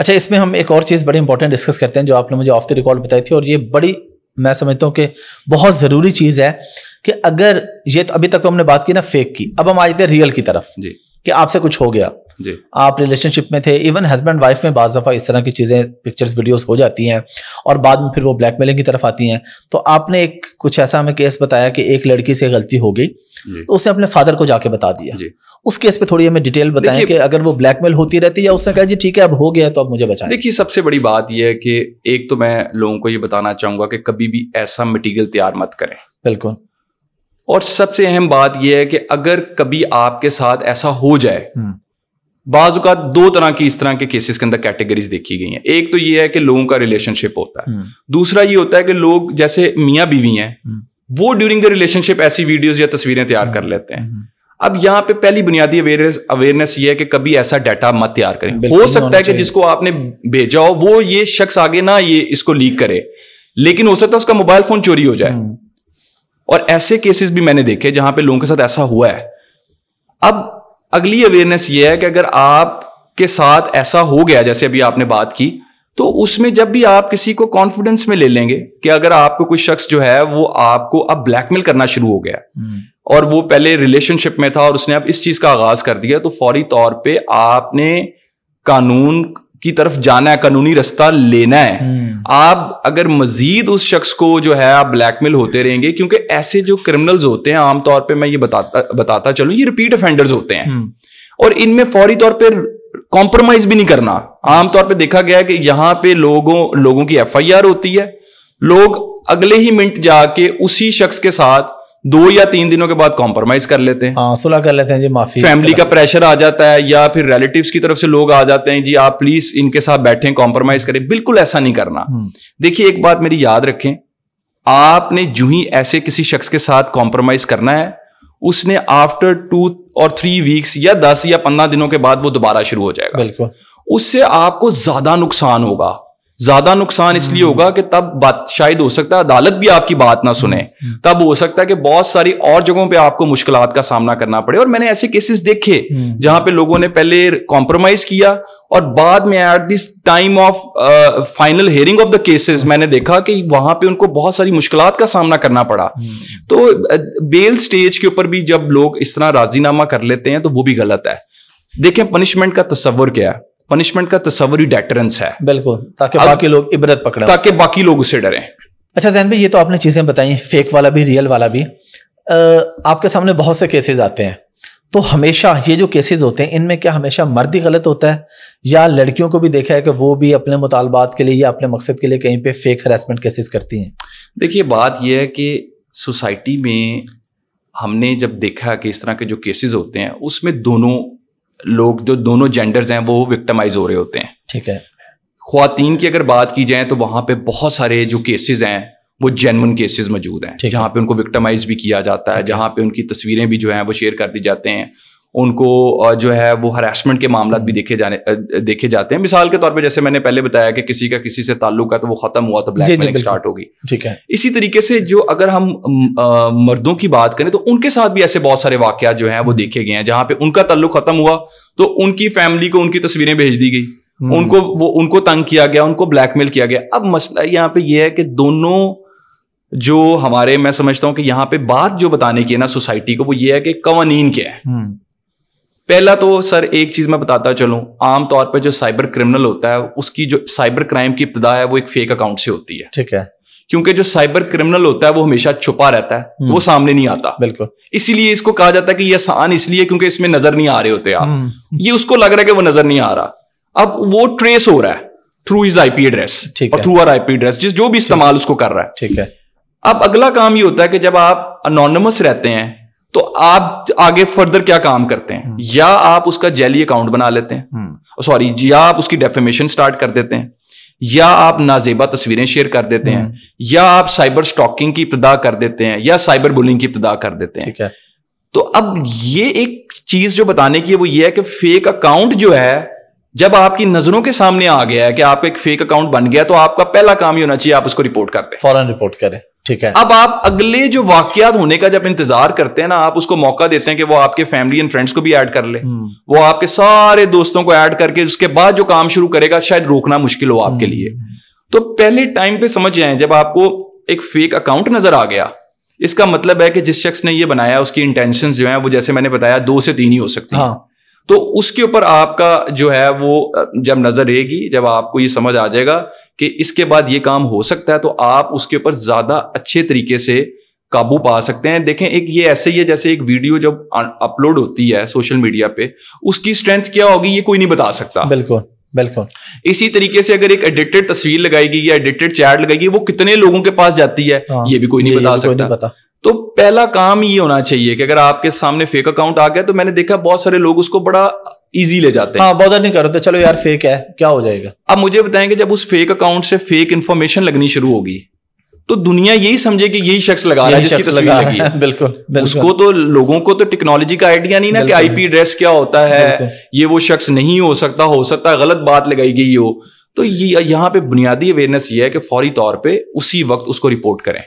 اچھا اس میں ہم ایک اور چیز بڑی انپورٹنٹ ڈسکس کرتے ہیں جو آپ نے مجھے آف دی ریکارڈ بتائی تھی, اور یہ بڑی میں سمجھتا ہوں کہ بہت ضروری چیز ہے کہ اگر یہ ابھی تک تو ہم نے بات کی نا فیک کی, اب ہم آ جاتے ہیں ریئل کی طرف. جی کہ آپ سے کچھ ہو گیا, جی آپ ریلیشن شپ میں تھے, ایون ہسبینڈ وائف میں بعض دفعہ اس طرح کی چیزیں پکچرز ویڈیوز ہو جاتی ہیں اور بعد میں پھر وہ بلیک میلنگ کی طرف آتی ہیں. تو آپ نے ایک کچھ ایسا ہمیں کیس بتایا کہ ایک لڑکی سے غلطی ہو گئی تو اس نے اپنے فادر کو جا کے بتا دیا. اس کیس پہ تھوڑی ہمیں ڈیٹیل بتائیں کہ اگر وہ بلیک میل ہوتی رہتی یا اس نے کہا جی ٹھیک ہے اب ہو گیا تو اب مجھے بچائیں. دیکھیے سب سے بڑی بات یہ ہے کہ ایک تو میں لوگوں کو یہ بتانا چاہوں گا کہ کبھی بھی ایسا مٹیریل تیار مت کریں. بالکل. اور سب سے اہم بات یہ ہے کہ اگر کبھی آپ کے ساتھ ایسا ہو جائے, بعض اوقات دو طرح کی اس طرح کے کیسز کے اندر کیٹیگریز دیکھی گئی ہیں. ایک تو یہ ہے کہ لوگوں کا ریلیشن شپ ہوتا ہے, دوسرا یہ ہوتا ہے کہ لوگ جیسے میاں بیوی ہیں وہ ڈیورنگ دا ریلیشن شپ ایسی ویڈیوز یا تصویریں تیار کر لیتے ہیں. اب یہاں پہ پہلی بنیادی اویئرنیس یہ ہے کہ کبھی ایسا ڈیٹا مت تیار کریں. ہو سکتا ہے کہ جس کو آپ نے بھیجا ہو وہ یہ شخص آگے نہ یہ اس کو لیک کرے, لیکن ہو سکتا ہے اس کا موبائل فون چوری ہو جائے. اور ایسے کیسز بھی میں نے دیکھے جہاں پہ لوگوں کے ساتھ ایسا ہوا ہے. اب اگلی اویئرنیس یہ ہے کہ اگر آپ کے ساتھ ایسا ہو گیا جیسے ابھی آپ نے بات کی, تو اس میں جب بھی آپ کسی کو کانفیڈنس میں لے لیں گے کہ اگر آپ کو کوئی شخص جو ہے وہ آپ کو اب بلیک میل کرنا شروع ہو گیا اور وہ پہلے ریلیشن شپ میں تھا اور اس نے اب اس چیز کا آغاز کر دیا, تو فوری طور پہ آپ نے قانون کی طرف جانا ہے, قانونی رستہ لینا ہے. آپ اگر مزید اس شخص کو جو ہے آپ بلیک میل ہوتے رہیں گے, کیونکہ ایسے جو کرمنلز ہوتے ہیں عام طور پہ میں یہ بتاتا چلوں یہ ریپیٹ افینڈرز ہوتے ہیں اور ان میں فوری طور پہ کمپرومائز بھی نہیں کرنا. عام طور پہ دیکھا گیا ہے کہ یہاں پہ لوگوں کی ایف آئی آر ہوتی ہے, لوگ اگلے ہی منٹ جا کے اسی شخص کے ساتھ 2 یا 3 دنوں کے بعد کمپرومائز کر لیتے ہیں, صلح کر لیتے ہیں, جی معافی, فیملی کا پریشر آ جاتا ہے یا پھر ریلیٹیوز کی طرف سے لوگ آ جاتے ہیں جی آپ پلیز ان کے ساتھ بیٹھیں کمپرومائز کریں. بالکل ایسا نہیں کرنا. دیکھیے ایک بات میری یاد رکھیں, آپ نے جو ہی ایسے کسی شخص کے ساتھ کمپرومائز کرنا ہے, اس نے آفٹر 2 اور 3 ویکس یا 10 یا 15 دنوں کے بعد وہ دوبارہ شروع ہو جائے گا. بالکل. اس سے آپ کو زیادہ نقصان ہوگا. زیادہ نقصان اس لیے ہوگا کہ تب شاید ہو سکتا ہے عدالت بھی آپ کی بات نہ سنے, تب ہو سکتا ہے کہ بہت ساری اور جگہوں پہ آپ کو مشکلات کا سامنا کرنا پڑے. اور میں نے ایسے کیسز دیکھے جہاں پہ لوگوں نے پہلے کمپرومائز کیا اور بعد میں at this time of final hearing of the cases میں نے دیکھا کہ وہاں پہ ان کو بہت ساری مشکلات کا سامنا کرنا پڑا. تو بیل سٹیج کے اوپر بھی جب لوگ اس طرح راضی نامہ کر لیتے ہیں تو وہ بھی غلط ہے. دیکھیں پنشمنٹ کا تصور کیا ہے, پنشمنٹ کا تصور ہی ڈیٹرنس ہے. بالکل, تاکہ باقی لوگ عبرت پکڑیں, تاکہ باقی لوگ اسے ڈریں. اچھا زین بھائی, یہ تو آپ نے چیزیں بتائیں, فیک والا بھی ریئل والا بھی. آپ کے سامنے بہت سے کیسز آتے ہیں, تو ہمیشہ یہ جو کیسز ہوتے ہیں ان میں کیا ہمیشہ مرد ہی غلط ہوتا ہے یا لڑکیوں کو بھی دیکھا ہے کہ وہ بھی اپنے مطالبات کے لیے یا اپنے مقصد کے لیے کہیں پہ فیک ہراسمنٹ کیسز کرتی ہیں؟ دیکھیے بات یہ ہے کہ سوسائٹی میں ہم نے جب دیکھا کہ اس طرح کے جو کیسز ہوتے ہیں اس میں دونوں لوگ جو دونوں جینڈرز ہیں وہ وکٹمائز ہو رہے ہوتے ہیں. ٹھیک ہے. خواتین کی اگر بات کی جائے تو وہاں پہ بہت سارے جو کیسز ہیں وہ جینون کیسز موجود ہیں, جہاں پہ ان کو وکٹمائز بھی کیا جاتا ہے, جہاں پہ ان کی تصویریں بھی جو ہیں وہ شیئر کر دی جاتے ہیں, ان کو جو ہے وہ ہراسمنٹ کے معاملات بھی دیکھے جاتے ہیں. مثال کے طور پہ جیسے میں نے پہلے بتایا کہ کسی کا کسی سے تعلق ہے تو وہ ختم ہوا تو بلیک میلنگ سٹارٹ ہوگی. ٹھیک ہے. اسی طریقے سے جو اگر ہم مردوں کی بات کریں تو ان کے ساتھ بھی ایسے بہت سارے واقعات جو ہیں وہ دیکھے گئے ہیں جہاں پہ ان کا تعلق ختم ہوا تو ان کی فیملی کو ان کی تصویریں بھیج دی گئی, ان کو تنگ کیا گیا, ان کو بلیک میل کیا گیا. اب مسئلہ یہاں پہ یہ ہے کہ دونوں جو ہمارے میں سمجھتا ہوں کہ یہاں پہ بات جو بتانے کی ہے نا سوسائٹی کو وہ یہ ہے کہ قوانین کیا ہے. پہلا تو سر ایک چیز میں بتاتا چلوں, عام طور پہ جو سائبر کرمنل ہوتا ہے اس کی جو سائبر کرائم کی ابتدا ہے وہ ایک فیک اکاؤنٹ سے ہوتی ہے. ٹھیک ہے. کیونکہ جو سائبر کرمنل ہوتا ہے وہ ہمیشہ چھپا رہتا ہے تو وہ سامنے نہیں آتا. بالکل. اسی لیے اس کو کہا جاتا ہے کہ یہ آسان اس لیے کیونکہ اس میں نظر نہیں آ رہے ہوتے آپ, یہ اس کو لگ رہا ہے کہ وہ نظر نہیں آ رہا, اب وہ ٹریس ہو رہا ہے through his I P address اور through our I P address جو بھی استعمال اس کو کر رہا ہے. ٹھیک ہے. اب اگلا کام یہ ہوتا ہے کہ جب آپ انونیمس رہتے ہیں تو آپ آگے فردر کیا کام کرتے ہیں, یا آپ اس کا جیلی اکاؤنٹ بنا لیتے ہیں, یا آپ اس کی ڈیفیمیشن سٹارٹ کر دیتے ہیں, یا آپ نازیبا تصویریں شیئر کر دیتے ہیں, یا آپ سائبر سٹاکنگ کی ابتدا کر دیتے ہیں, یا سائبر بولنگ کی ابتدا کر دیتے ہیں. تو اب یہ ایک چیز جو بتانے کی ہے وہ یہ ہے کہ فیک اکاؤنٹ جو ہے جب آپ کی نظروں کے سامنے آ گیا ہے کہ آپ کا ایک فیک اکاؤنٹ بن گیا تو آپ کا پہلا کام یہ ہونا چاہیے آپ اس کو رپورٹ کر دیں, فوراً رپورٹ کریں. ٹھیک ہے. اب آپ اگلے جو واقعات ہونے کا جب انتظار کرتے ہیں نا, آپ اس کو موقع دیتے ہیں کہ وہ آپ کے فیملی اینڈ فرینڈس کو بھی ایڈ کر لے, وہ آپ کے سارے دوستوں کو ایڈ کر کے اس کے بعد جو کام شروع کرے گا شاید روکنا مشکل ہو آپ کے لیے. تو پہلے ٹائم پہ سمجھ جائیں, جب آپ کو ایک فیک اکاؤنٹ نظر آ گیا, اس کا مطلب ہے کہ جس شخص نے یہ بنایا اس کی انٹینشنز جو ہیں وہ جیسے میں نے بتایا 2 سے 3 ہی ہو سکتی ہیں. تو اس کے اوپر آپ کا جو ہے وہ جب نظر رہے گی, جب آپ کو یہ سمجھ آ جائے گا کہ اس کے بعد یہ کام ہو سکتا ہے, تو آپ اس کے اوپر زیادہ اچھے طریقے سے قابو پا سکتے ہیں. دیکھیں ایک یہ ایسے ہی ہے جیسے ایک ویڈیو جب اپلوڈ ہوتی ہے سوشل میڈیا پہ, اس کی اسٹرینتھ کیا ہوگی یہ کوئی نہیں بتا سکتا. بالکل بالکل. اسی طریقے سے اگر ایک ایڈیٹڈ تصویر لگائے گی یا ایڈیٹڈ چیٹ لگائے گی, وہ کتنے لوگوں کے پاس جاتی ہے یہ بھی کوئی نہیں بتا سکتا. تو پہلا کام یہ ہونا چاہیے کہ اگر آپ کے سامنے فیک اکاؤنٹ آ گیا, تو میں نے دیکھا بہت سارے لوگ اس کو بڑا ایزی لے جاتے ہیں, بادر نہیں کرتے, چلو یار فیک ہے کیا ہو جائے گا. اب مجھے بتائیں کہ جب اس فیک اکاؤنٹ سے فیک انفارمیشن لگنی شروع ہوگی تو دنیا یہی سمجھے کہ یہی شخص لگا رہا ہے جس کی تصویر لگی ہے. بالکل. اس کو تو لوگوں کو تو ٹیکنالوجی کا آئیڈیا نہیں نا کہ آئی پی ایڈریس کیا ہوتا ہے, یہ وہ شخص نہیں ہو سکتا ہے غلط بات لگائی گئی ہو. تو یہاں پہ بنیادی اویئرنیس یہ ہے کہ فوری طور پہ اسی وقت اس کو رپورٹ کریں.